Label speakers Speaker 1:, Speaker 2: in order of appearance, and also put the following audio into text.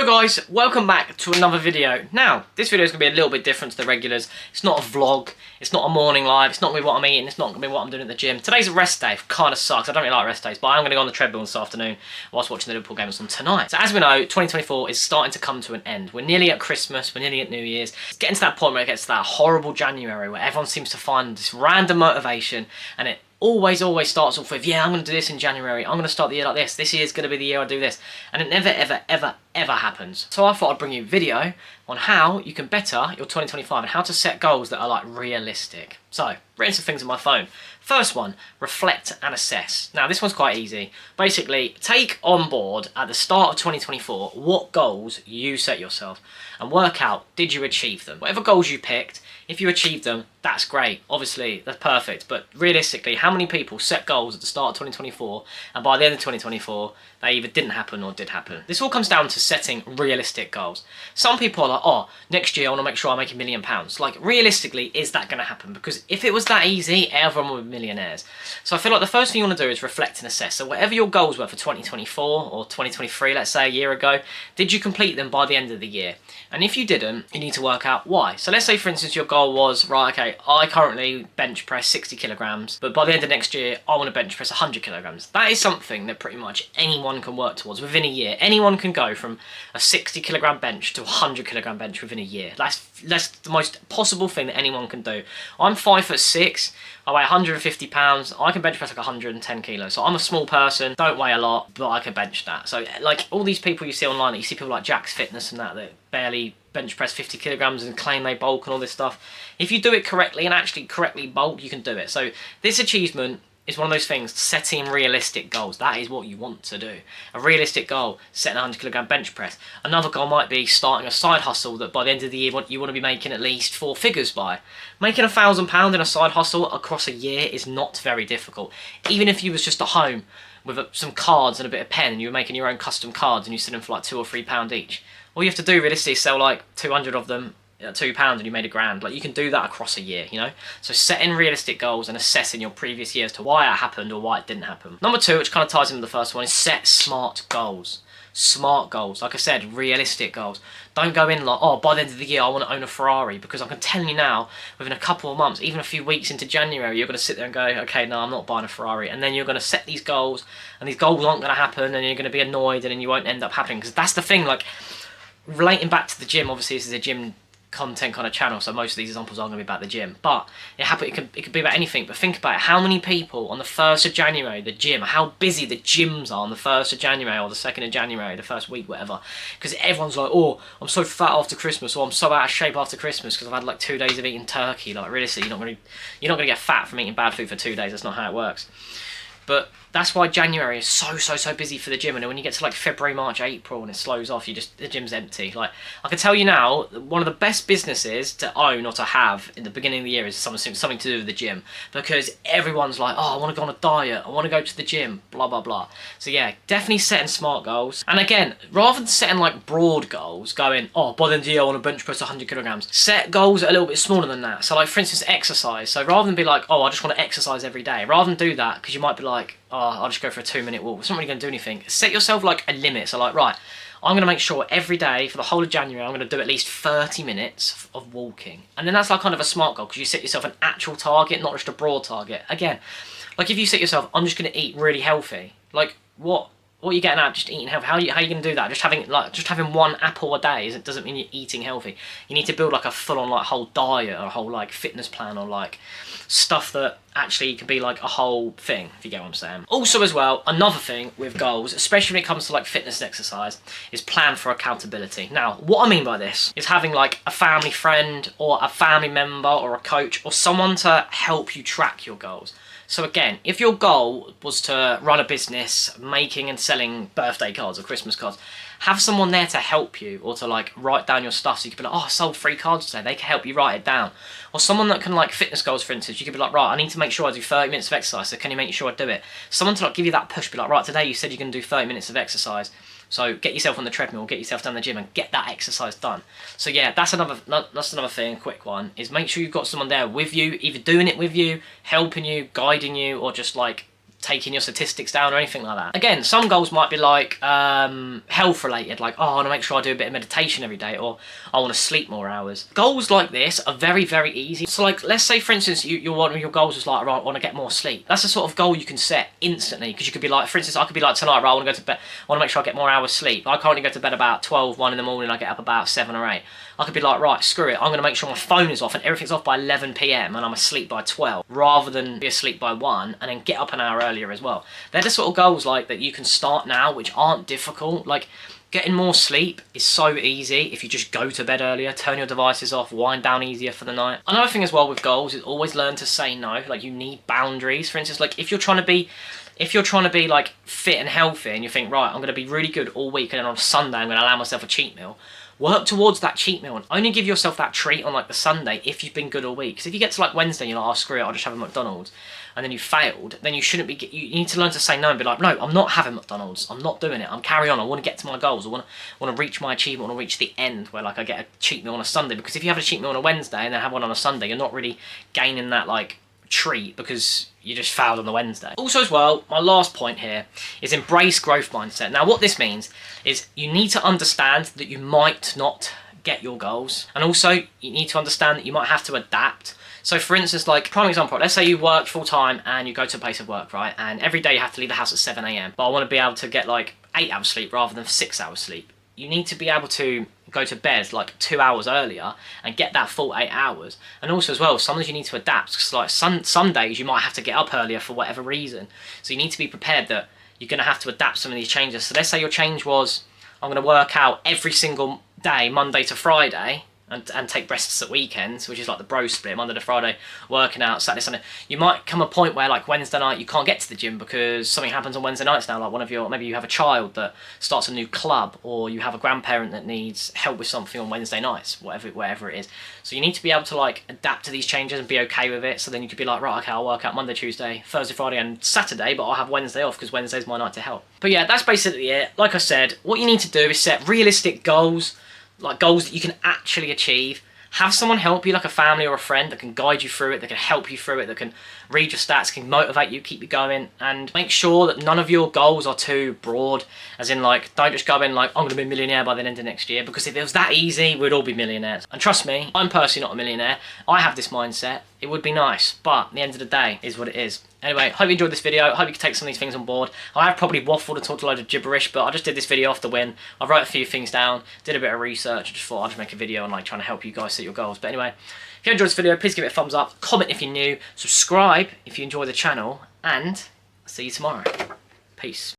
Speaker 1: Hello guys, welcome back to another video. Now, this video is going to be a little bit different to the regulars. It's not a vlog, it's not a morning live, it's not going to be what I'm eating, it's not going to be what I'm doing at the gym. Today's a rest day, kind of sucks, I don't really like rest days, but I'm going to go on the treadmill this afternoon whilst watching the Liverpool games on tonight. So as we know, 2024 is starting to come to an end. We're nearly at Christmas, we're nearly at New Year's. It's getting to that point where it gets to that horrible January where everyone seems to find this random motivation and it always starts off with, yeah, I'm going to do this in January, I'm going to start the year like this year's going to be the year I do this, and it never ever happens. So I thought I'd bring you a video on how you can better your 2025 and how to set goals that are like realistic. So, written some things on my phone. First one, reflect and assess. Now this one's quite easy. Basically, take on board at the start of 2024 what goals you set yourself and work out, did you achieve them? Whatever goals you picked, if you achieved them, that's great. Obviously, that's perfect. But realistically, how many people set goals at the start of 2024 and by the end of 2024, they either didn't happen or did happen? This all comes down to setting realistic goals. Some people are like, oh, next year I want to make sure I make £1 million. Like, realistically, is that going to happen? Because if it was that easy, everyone would be millionaires. So I feel like the first thing you want to do is reflect and assess. So whatever your goals were for 2024 or 2023, let's say a year ago, did you complete them by the end of the year? And if you didn't, you need to work out why. So let's say, for instance, your goal was, right, okay, I currently bench press 60 kilograms, but by the end of next year, I want to bench press 100 kilograms. That is something that pretty much anyone can work towards within a year. Anyone can go from a 60 kilogram bench to a 100 kilogram bench within a year. That's the most possible thing that anyone can do. I'm 5'6", I weigh 150 pounds, I can bench press like 110 kilos. So I'm a small person, don't weigh a lot, but I can bench that. So like all these people you see online, you see people like Jack's Fitness and that barely bench press 50 kilograms and claim they bulk and all this stuff. If you do it correctly and actually correctly bulk, you can do it. So this achievement is one of those things, setting realistic goals. That is what you want to do. A realistic goal, setting a 100 kilogram bench press. Another goal might be starting a side hustle that by the end of the year you want to be making at least 4 figures by. Making £1,000 in a side hustle across a year is not very difficult. Even if you was just at home with some cards and a bit of pen and you were making your own custom cards and you sell them for like £2 or £3 each. All you have to do realistically is sell like 200 of them at £2 and you made £1,000. Like, you can do that across a year, you know? So setting realistic goals and assessing your previous years to why it happened or why it didn't happen. Number 2, which kind of ties into the first one, is set smart goals. Smart goals. Like I said, realistic goals. Don't go in like, oh, by the end of the year I want to own a Ferrari, because I can tell you now, within a couple of months, even a few weeks into January, you're going to sit there and go, okay, no, I'm not buying a Ferrari. And then you're going to set these goals, and these goals aren't going to happen, and you're going to be annoyed, and then you won't end up happening. Because that's the thing, like, relating back to the gym, obviously this is a gym content kind of channel, so most of these examples are going to be about the gym, but it could be about anything. But think about it, how many people on the 1st of January, the gym, how busy the gyms are on the 1st of January or the 2nd of January, the first week, whatever, because everyone's like, oh, I'm so fat after Christmas, or I'm so out of shape after Christmas because I've had like 2 days of eating turkey. Like, realistically, you're not going to get fat from eating bad food for 2 days. That's not how it works. But that's why January is so busy for the gym, and then when you get to like February, March, April, and it slows off, the gym's empty. Like, I can tell you now, one of the best businesses to own or to have in the beginning of the year is something to do with the gym, because everyone's like, oh, I want to go on a diet, I want to go to the gym, blah blah blah. So yeah, definitely setting smart goals. And again, rather than setting like broad goals, going, oh, by the end of the year I want to bench press 100 kilograms, set goals a little bit smaller than that. So like, for instance, exercise. So rather than be like, oh, I just want to exercise every day, rather than do that, because you might be like, oh, I'll just go for a 2-minute walk, it's not really going to do anything. Set yourself like a limit. So like, right, I'm going to make sure every day for the whole of January I'm going to do at least 30 minutes of walking. And then that's like kind of a smart goal, because you set yourself an actual target, not just a broad target. Again, like if you set yourself, I'm just going to eat really healthy, like what are you getting at just eating healthy? How are you going to do that? Just having 1 apple a day doesn't mean you're eating healthy. You need to build like a full-on like whole diet or a whole like fitness plan, or like stuff that actually can be like a whole thing, if you get what I'm saying. Also as well, another thing with goals, especially when it comes to like fitness and exercise, is plan for accountability. Now, what I mean by this is having like a family friend or a family member or a coach or someone to help you track your goals. So again, if your goal was to run a business making and selling birthday cards or Christmas cards, have someone there to help you, or to like write down your stuff, so you can be like, oh, I sold 3 cards today, they can help you write it down. Or someone that can, like fitness goals for instance, you could be like, right, I need to make sure I do 30 minutes of exercise, so can you make sure I do it? Someone to like give you that push, be like, right, today you said you're going to do 30 minutes of exercise, so get yourself on the treadmill, get yourself down the gym and get that exercise done. So yeah, that's another thing, a quick one, is make sure you've got someone there with you, either doing it with you, helping you, guiding you, or just like taking your statistics down or anything like that. Again, some goals might be like health related, like, oh, I want to make sure I do a bit of meditation every day, or I want to sleep more hours. Goals like this are very, very easy. So like, let's say for instance, one of your goals is like, right, I want to get more sleep. That's the sort of goal you can set instantly, because you could be like, for instance, I could be like tonight, right, I want to go to bed, I want to make sure I get more hours sleep. I currently go to bed about 12, 1 in the morning, I get up about 7 or 8. I could be like, right, screw it, I'm going to make sure my phone is off and everything's off by 11 PM and I'm asleep by 12, rather than be asleep by 1 and then get up an hour earlier as well. They're the sort of goals like that you can start now, which aren't difficult. Like, getting more sleep is so easy if you just go to bed earlier, turn your devices off, wind down easier for the night. Another thing as well with goals is always learn to say no. Like, you need boundaries. For instance, like if you're trying to be like fit and healthy and you think, right, I'm going to be really good all week and then on Sunday I'm going to allow myself a cheat meal, work towards that cheat meal and only give yourself that treat on like the Sunday if you've been good all week. Because if you get to like Wednesday and you're like, oh screw it, I'll just have a McDonald's, and then you failed, then you shouldn't be, you need to learn to say no and be like, no, I'm not having McDonald's, I'm not doing it, I'm carrying on, I want to get to my goals, I want to reach my achievement, I want to reach the end where like I get a cheat meal on a Sunday. Because if you have a cheat meal on a Wednesday and then have one on a Sunday, you're not really gaining that like treat because you just failed on the Wednesday. Also as well, my last point here is embrace growth mindset. Now what this means is you need to understand that you might not get your goals, and also you need to understand that you might have to adapt. So for instance, like prime example, let's say you work full time and you go to a place of work, right, and every day you have to leave the house at 7 AM, but I want to be able to get like 8 hours sleep rather than 6 hours sleep. You need to be able to go to bed like 2 hours earlier and get that full 8 hours. And also as well, sometimes you need to adapt, because like some days you might have to get up earlier for whatever reason. So you need to be prepared that you're going to have to adapt some of these changes. So let's say your change was, I'm going to work out every single day, Monday to Friday, and take rests at weekends, which is like the bro split, Monday to Friday, working out, Saturday, Sunday. You might come a point where like Wednesday night you can't get to the gym because something happens on Wednesday nights now, like maybe you have a child that starts a new club, or you have a grandparent that needs help with something on Wednesday nights, whatever it is. So you need to be able to like adapt to these changes and be okay with it. So then you could be like, right, okay, I'll work out Monday, Tuesday, Thursday, Friday and Saturday, but I'll have Wednesday off because Wednesday's my night to help. But yeah, that's basically it. Like I said, what you need to do is set realistic goals, like goals that you can actually achieve. Have someone help you, like a family or a friend, that can guide you through it, that can help you through it, that can read your stats, can motivate you, keep you going. And make sure that none of your goals are too broad, as in like, don't just go in like, I'm going to be a millionaire by the end of next year, because if it was that easy, we'd all be millionaires. And trust me, I'm personally not a millionaire. I have this mindset. It would be nice, but at the end of the day, is what it is. Anyway, hope you enjoyed this video. Hope you can take some of these things on board. I have probably waffled and talked a load of gibberish, but I just did this video off the whim. I wrote a few things down, did a bit of research, I just thought I'd just make a video on like trying to help you guys set your goals. But anyway, if you enjoyed this video, please give it a thumbs up, comment if you're new, subscribe if you enjoy the channel, and I'll see you tomorrow. Peace.